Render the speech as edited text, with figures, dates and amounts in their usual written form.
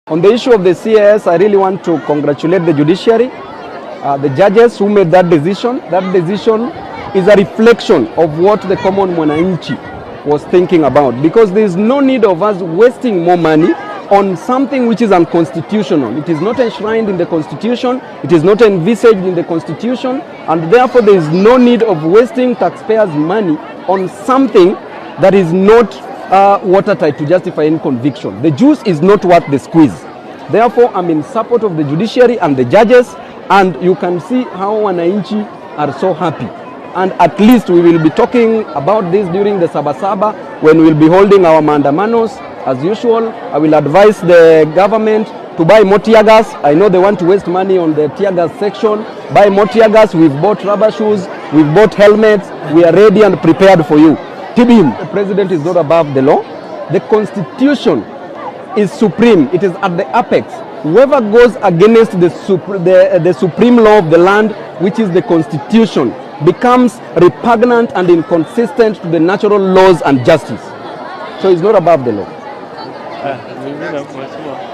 On the issue of the CAS, I really want to congratulate the judiciary, the judges who made that decision. That decision is a reflection of what the common mwananchi was thinking about, because there is no need of us wasting more money on something which is unconstitutional. It is not enshrined in the Constitution, it is not envisaged in the Constitution, and therefore there is no need of wasting taxpayers' money on something that is not watertight to justify any conviction. The juice is not worth the squeeze. Therefore, I'm in support of the judiciary and the judges, and you can see how wananchi are so happy. And at least we will be talking about this during the Sabasaba, when we will be holding our mandamanos. As usual, I will advise the government to buy more tear gas. I know they want to waste money on the tear gas section. Buy more tear gas. We've bought rubber shoes. We've bought helmets. We are ready and prepared for you. Tibim, the president is not above the law. The Constitution is supreme. It is at the apex. Whoever goes against the supreme law of the land, which is the Constitution, becomes repugnant and inconsistent to the natural laws and justice. So it's not above the law.